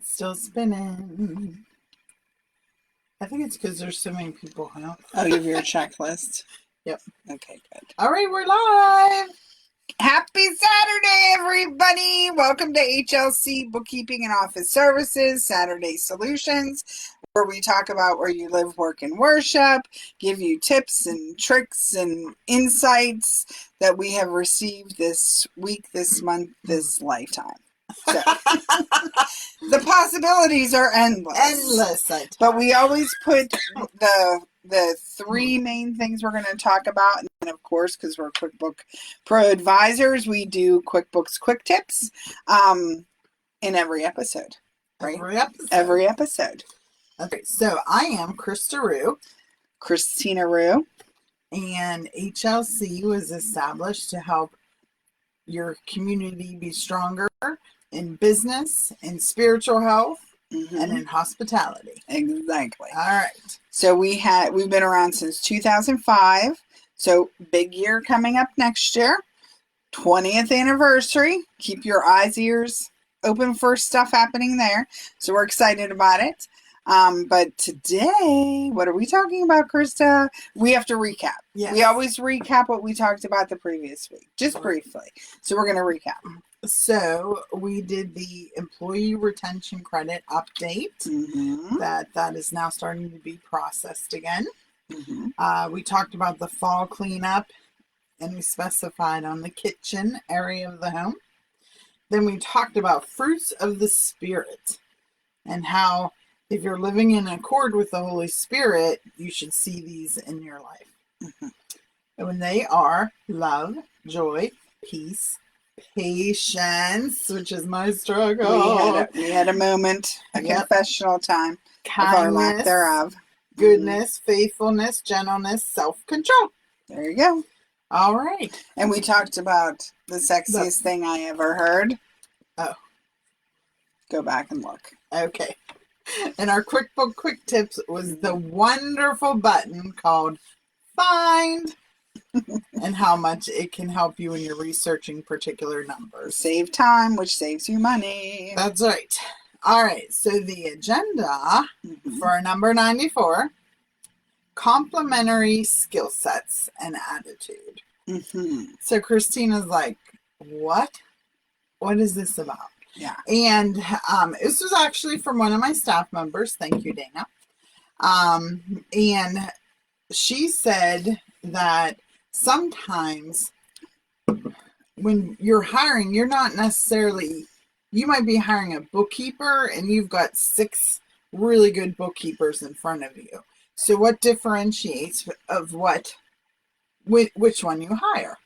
Still spinning. I think it's because there's so many people home. I'll give you a checklist. Yep. Okay, good. All right, we're live. Happy Saturday, everybody. Welcome to HLC Bookkeeping and Office Services, Saturday Solutions, where we talk about where you live, work, and worship, give you tips and tricks and insights that we have received this week, this month, this lifetime. So, the possibilities are endless. Endless. But we always put the three main things we're going to talk about. And of course, because we're QuickBooks Pro Advisors, we do QuickBooks QuickTips in every episode. Right? Every episode. Okay, so I am Christina Rue. And HLC was established to help your community be stronger in business, in spiritual health, and in hospitality. Exactly. All right. So we've been around since 2005. So big year coming up next year. 20th anniversary. Keep your eyes, ears open for stuff happening there. So we're excited about it. But today, what are we talking about, Krista? We have to recap. Yes. We always recap what we talked about the previous week, just briefly. So we're going to recap. So we did the employee retention credit update. That is now starting to be processed again. We talked about the fall cleanup, and we specified on the kitchen area of the home. Then we talked about fruits of the Spirit and how if you're living in accord with the Holy Spirit, you should see these in your life. And when they are love, joy, peace, patience, which is my struggle. We had a moment, a confessional time. Kindness, of our lack thereof. Goodness, faithfulness, gentleness, self-control. There you go. All right. And we talked about the sexiest thing I ever heard. Oh. Go back and look. Okay. And our QuickBooks Quick Tips was the wonderful button called Find and how much it can help you when you're researching particular numbers. Save time, which saves you money. That's right. All right. So the agenda for number 94, complementary skill sets and attitude. So Christina's like, what? What is this about? Yeah. And this was actually from one of my staff members. Thank you, Dana. And she said that sometimes when you're hiring, you're not necessarily, you might be hiring a bookkeeper and you've got 6 really good bookkeepers in front of you. So what differentiates of which one you hire?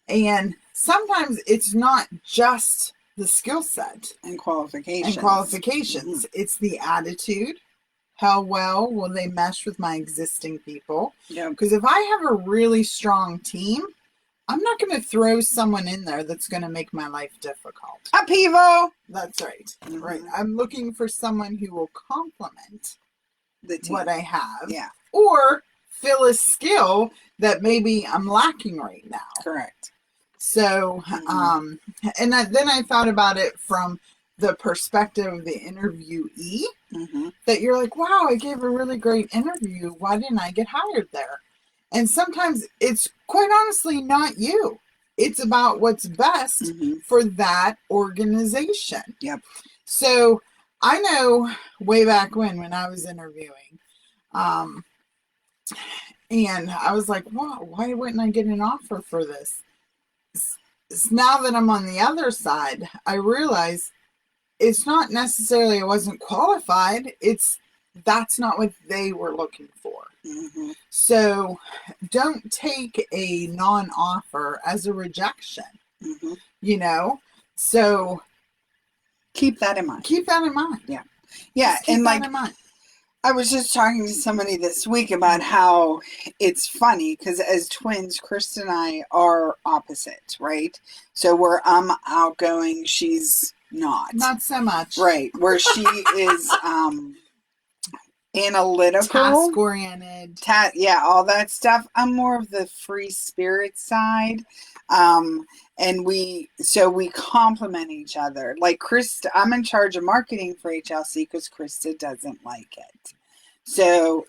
And sometimes it's not just the skill set and qualifications. It's the attitude. How well will they mesh with my existing people? Yeah. Because if I have a really strong team, I'm not going to throw someone in there that's going to make my life difficult. Upheaval. That's right. Right. I'm looking for someone who will complement what I have. Yeah. Or fill a skill that maybe I'm lacking right now. Correct. So, and then I thought about it from the perspective of the interviewee, that you're like, wow, I gave a really great interview. Why didn't I get hired there? And sometimes it's quite honestly not you. It's about what's best for that organization. Yep. So I know way back when I was interviewing, and I was like, wow, why wouldn't I get an offer for this? Now that I'm on the other side, I realize it's not necessarily I wasn't qualified. That's not what they were looking for. So don't take a non-offer as a rejection, so keep that in mind. Yeah. Yeah. And like, in mind. I was just talking to somebody this week about how it's funny because as twins, Krista and I are opposite, right? So I'm outgoing, she's not. Not so much. Right. Where she is analytical. And we complement each other. Like Krista, I'm in charge of marketing for HLC because Krista doesn't like it. So,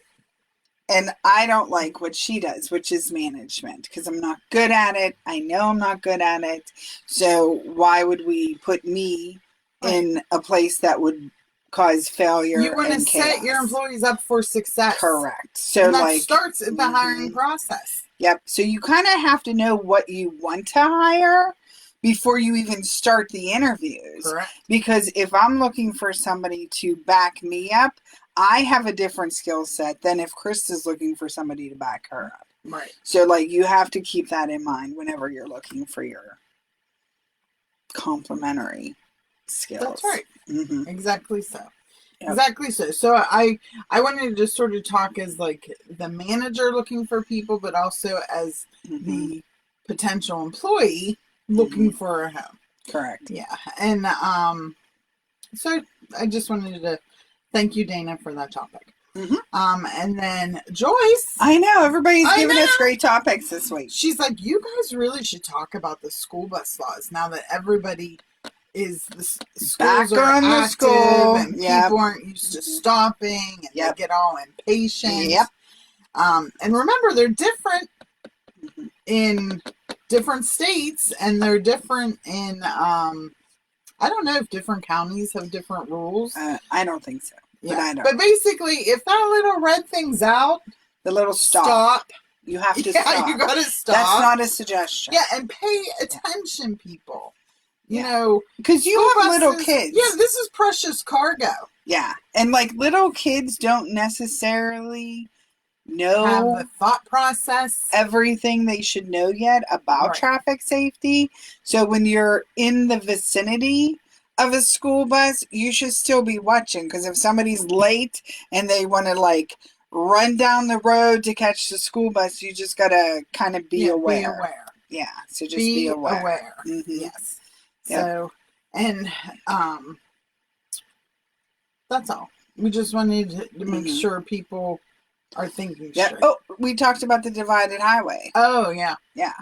and I don't like what she does, which is management, because I'm not good at it. I know I'm not good at it. So why would we put me in a place that would cause failure? You want to set your employees up for success. Correct. So and that starts at the hiring process. Yep. So you kind of have to know what you want to hire before you even start the interviews. Correct. Because if I'm looking for somebody to back me up, I have a different skill set than if Krista's looking for somebody to back her up. Right. So like you have to keep that in mind whenever you're looking for your complementary skills. That's right. Mm-hmm. Exactly so. Yep. Exactly so. So I wanted to just sort of talk as like the manager looking for people, but also as the potential employee looking for a home. Correct. Yeah. And so I just wanted to thank you, Dana, for that topic. And then Joyce. I know everybody's giving us great topics this week. She's like, you guys really should talk about the school bus laws now that everybody is the schools are on the active school. And people aren't used to stopping and they get all impatient. And remember, they're different in different states, and they're different in I don't know if different counties have different rules. I don't think so. But basically, if that little red thing's out, the little stop. You have to stop. You gotta stop. That's not a suggestion. Yeah, and pay attention, people. You know, because you have little kids. Yeah, this is precious cargo. Yeah, and like little kids don't necessarily know have the thought process, everything they should know yet about traffic safety. So when you're in the vicinity of a school bus, you should still be watching, because if somebody's late and they want to like run down the road to catch the school bus, you just gotta kind of be aware. Be aware. Yeah, so just be aware. Yes. So, and that's all. We just wanted to make sure people are thinking straight. Oh, we talked about the divided highway. Oh, yeah. Yeah.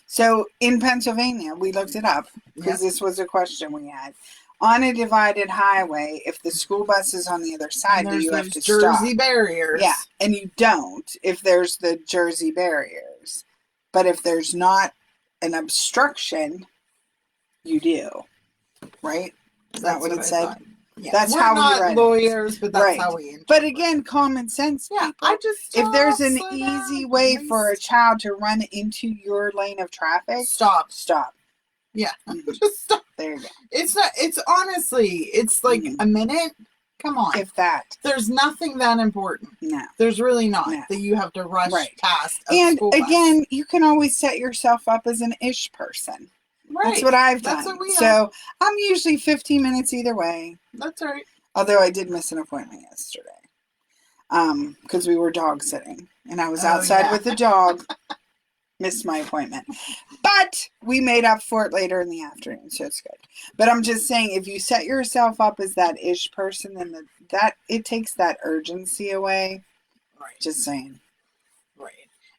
So in Pennsylvania, we looked it up because this was a question we had. On a divided highway, if the school bus is on the other side, then you have to stop. Jersey barriers. Yeah, and you don't if there's the Jersey barriers. But if there's not an obstruction, you do. Right? Is that what it said? Yeah. That's We're how not we read lawyers, but that's how we interpret. But again, common sense. Yeah, people. If there's an easy way for a child to run into your lane of traffic, stop. Yeah, just stop. There you go. It's not. It's honestly, it's like a minute. Come on, if that. There's nothing that important. No, there's really not that you have to rush past. And again, you can always set yourself up as an ish person. Right. That's what I've done. That's what we so I'm usually 15 minutes either way. That's right. Although I did miss an appointment yesterday. Because we were dog sitting. And I was outside with the dog. Missed my appointment. But we made up for it later in the afternoon. So it's good. But I'm just saying, if you set yourself up as that ish person, then that it takes that urgency away. Right. Just saying. Right.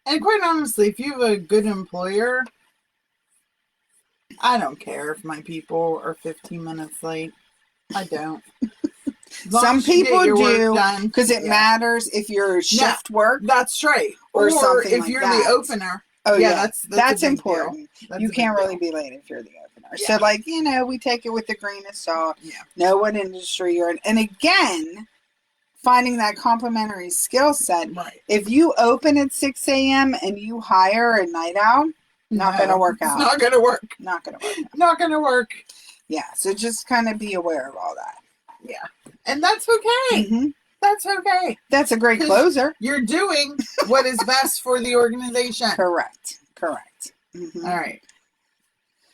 And quite honestly, if you have a good employer, I don't care if my people are 15 minutes late. I don't. Some people do, because it matters if you're shift work. That's right. Or something if like you're that. the opener. Oh yeah, that's important. You can't really be late if you're the opener. Yeah. So like, we take it with a grain of salt. Yeah. Know what industry you're in. And again, finding that complementary skill set. Right. If you open at 6 a.m. and you hire a night owl, not going to work out. It's not going to work. Not going to work. Not going to work. Yeah. So just kind of be aware of all that. Yeah. And that's okay. Mm-hmm. That's okay. That's a great closer. You're doing what is best for the organization. Correct. Mm-hmm. All right.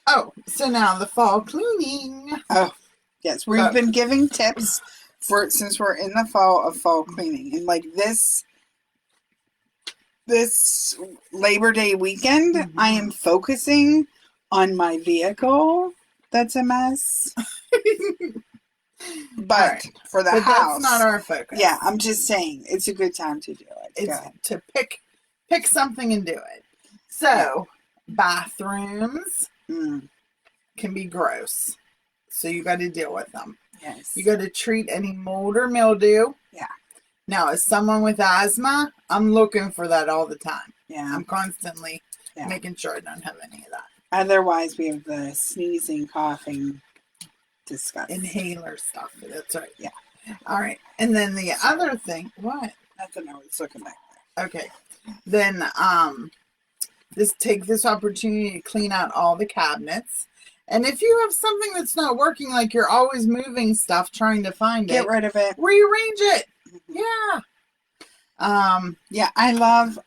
Oh, so now the fall cleaning. Oh, yes. We've been giving tips since we're in the fall of fall cleaning. And like this Labor Day weekend, I am focusing on my vehicle. That's a mess. But for the house, that's not our focus. Yeah, I'm just saying it's a good time to do it. It's to pick something and do it. So bathrooms, can be gross. So you got to deal with them. Yes. You got to treat any mold or mildew. Yeah. Now, as someone with asthma, I'm looking for that all the time. Yeah. I'm constantly making sure I don't have any of that. Otherwise, we have the sneezing, coughing, disgust. Inhaler stuff. That's right. Yeah. All right. And then the other thing, what? Nothing, I was looking back there. Okay. Then, take this opportunity to clean out all the cabinets. And if you have something that's not working, like you're always moving stuff, trying to find it. Get rid of it. Rearrange it. Yeah. Yeah, I love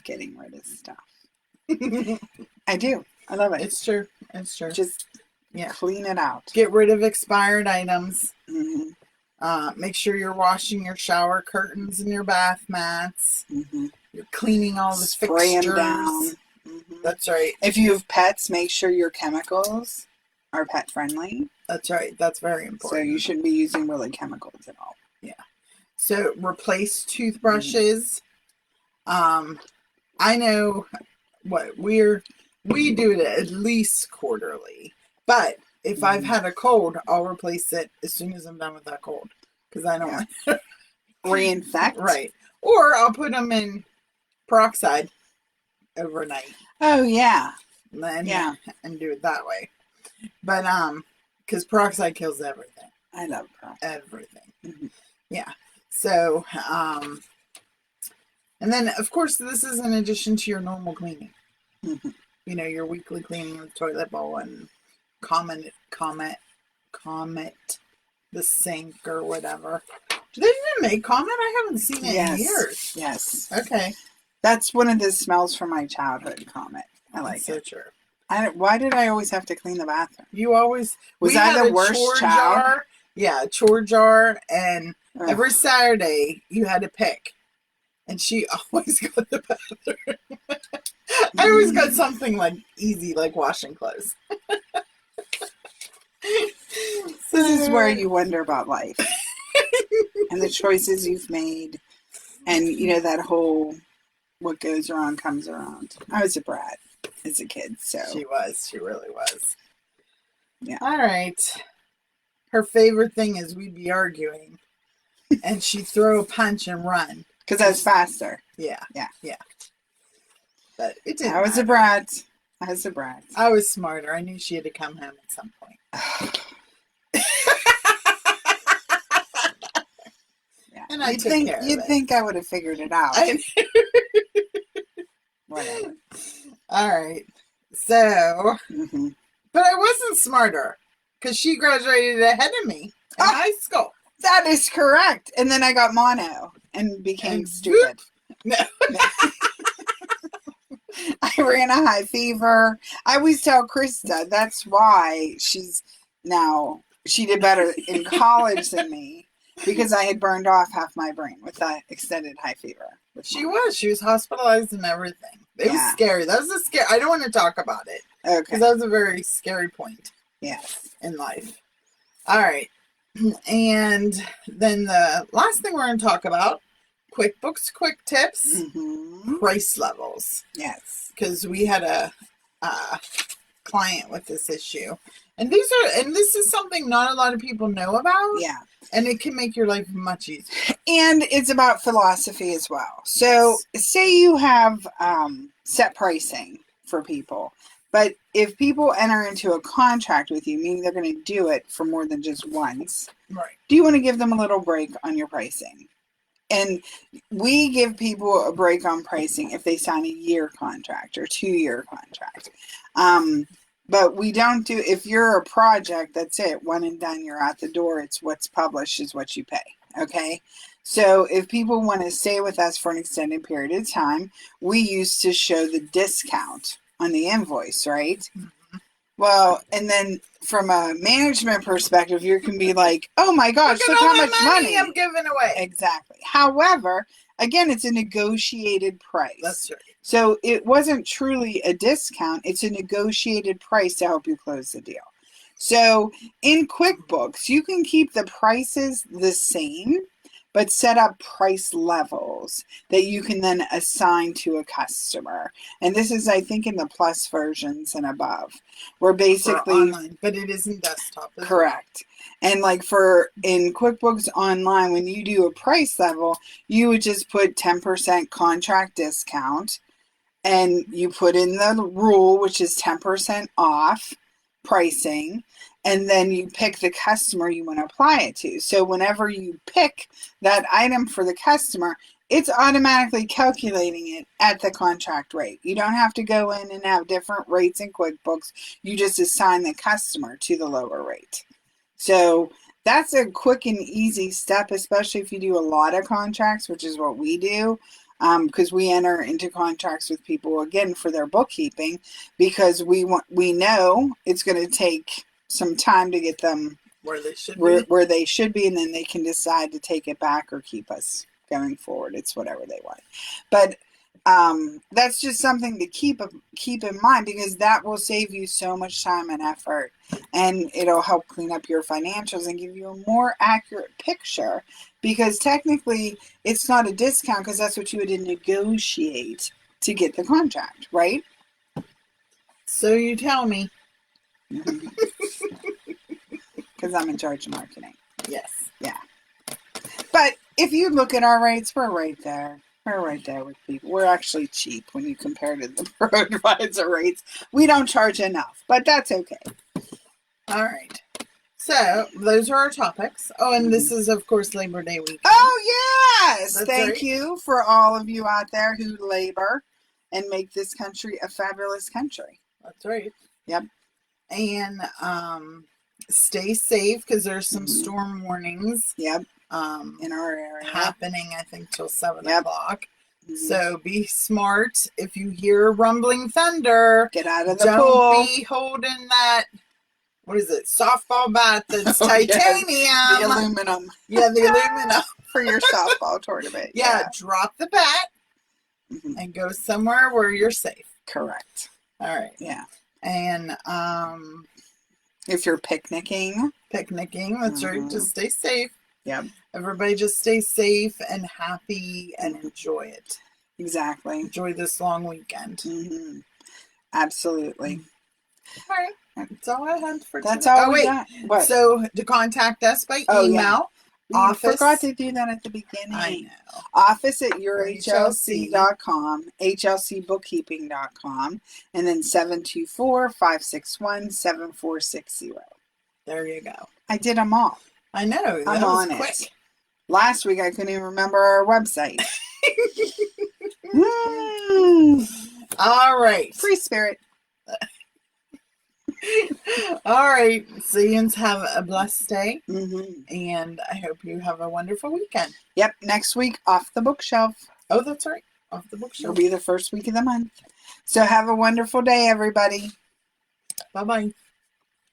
getting rid of stuff. I do. I love it. It's true. It's true. Just clean it out. Get rid of expired items. Make sure you're washing your shower curtains and your bath mats. You're cleaning all the Spray fixtures. Them down. That's right. If you have pets, make sure your chemicals are pet friendly. That's right. That's very important. So you shouldn't be using really chemicals at all. Yeah. So replace toothbrushes. I know what we do it at least quarterly. But if I've had a cold, I'll replace it as soon as I'm done with that cold. Because I don't want to reinfect. Right. Or I'll put them in peroxide overnight. Oh, yeah. And do it that way. But, because peroxide kills everything. I love peroxide. Everything. Yeah. So, and then, of course, this is in addition to your normal cleaning. You know, your weekly cleaning of the toilet bowl and comet the sink or whatever. Do they even make Comet? I haven't seen it in years. Yes. Okay. That's one of the smells from my childhood, Comet. I like so it. True. Why did I always have to clean the bathroom? You always... Was I the worst child? Jar. Yeah, a chore jar. And every Saturday, you had to pick. And she always got the bathroom. I always got something like easy, like washing clothes. This is where you wonder about life. And the choices you've made. And, you know, that whole what goes around comes around. I was a brat as a kid, so. She was. She really was. Yeah. All right. Her favorite thing is we'd be arguing. And she'd throw a punch and run. Because I was faster. Yeah. Yeah. Yeah. But it didn't I was matter. a brat. I was a brat. I was smarter. I knew she had to come home at some point. Yeah. And I took care of it. You'd think I would have figured it out. Whatever. All right. So, but I wasn't smarter because she graduated ahead of me in high school. That is correct. And then I got mono and became stupid. No. I ran a high fever. I always tell Krista that's why she did better in college than me, because I had burned off half my brain with that extended high fever. She was hospitalized and everything. It was scary. That was I don't want to talk about it. Okay. Because that was a very scary point. Yes. In life. All right. And then the last thing we're going to talk about, QuickBooks QuickTips-Price levels. Yes. Because we had a client with this issue. And this is something not a lot of people know about. Yeah. And it can make your life much easier. And it's about philosophy as well. So say you have set pricing for people. But if people enter into a contract with you, meaning they're going to do it for more than just once, right? Do you want to give them a little break on your pricing? And we give people a break on pricing if they sign a year contract or 2-year contract. But we don't do, if you're a project, that's it. One and done, you're out the door. It's what's published is what you pay. Okay. So if people want to stay with us for an extended period of time, we used to show the discount on the invoice, right? Mm-hmm. Well, and then from a management perspective, you can be like, oh my gosh, look how much money I'm giving away. Exactly. However, again, it's a negotiated price. That's right. So it wasn't truly a discount. It's a negotiated price to help you close the deal. So in QuickBooks, you can keep the prices the same, but set up price levels that you can then assign to a customer. And this is, I think, in the plus versions and above, where basically online, but it is in desktop as correct. And like in QuickBooks Online, when you do a price level, you would just put 10% contract discount, and you put in the rule, which is 10% off pricing, and then you pick the customer you want to apply it to. So whenever you pick that item for the customer, it's automatically calculating it at the contract rate. You don't have to go in and have different rates in QuickBooks. You just assign the customer to the lower rate. So that's a quick and easy step, especially if you do a lot of contracts, which is what we do, because we enter into contracts with people, again, for their bookkeeping, because we know it's going to take some time to get them where they should be, and then they can decide to take it back or keep us going forward. It's whatever they want. But that's just something to keep in mind, because that will save you so much time and effort, and it'll help clean up your financials and give you a more accurate picture, because technically it's not a discount, because that's what you would negotiate to get the contract, right? So you tell me. Because I'm in charge of marketing. Yes. Yeah. But if you look at our rates, we're right there. We're right there with people. We're actually cheap when you compare to the Pro Advisor rates. We don't charge enough, but that's okay. All right. So those are our topics. Oh, and this is, of course, Labor Day weekend. Oh, yes. That's Thank right. you for all of you out there who labor and make this country a fabulous country. That's right. Yep. And stay safe, because there's some storm warnings. Yep. In our area. Happening, I think, till 7 o'clock. So be smart. If you hear rumbling thunder, get out of the pool. Don't be holding that, what is it, softball bat that's titanium. Yes. The aluminum. Yeah, the aluminum. For your softball tournament. Yeah, drop the bat and go somewhere where you're safe. Correct. All right. Yeah. And if you're picnicking, that's right. Just stay safe. Yep. Everybody just stay safe and happy and enjoy it. Exactly. Enjoy this long weekend. Absolutely. All right. That's all I had for today. That's all we got. What? So to contact us by email. I forgot to do that at the beginning. I know. Office at yourhlc.com, hlcbookkeeping.com, and then 724-561-7460. There you go. I did them all. I know. I'm on quick. it. Last week I couldn't even remember our website. All right. Free spirit. All right. Seeings, have a blessed day. And I hope you have a wonderful weekend. Yep. Next week, Off the Bookshelf. Oh, that's right. Off the Bookshelf. It'll be the first week of the month. So have a wonderful day, everybody. Bye-bye.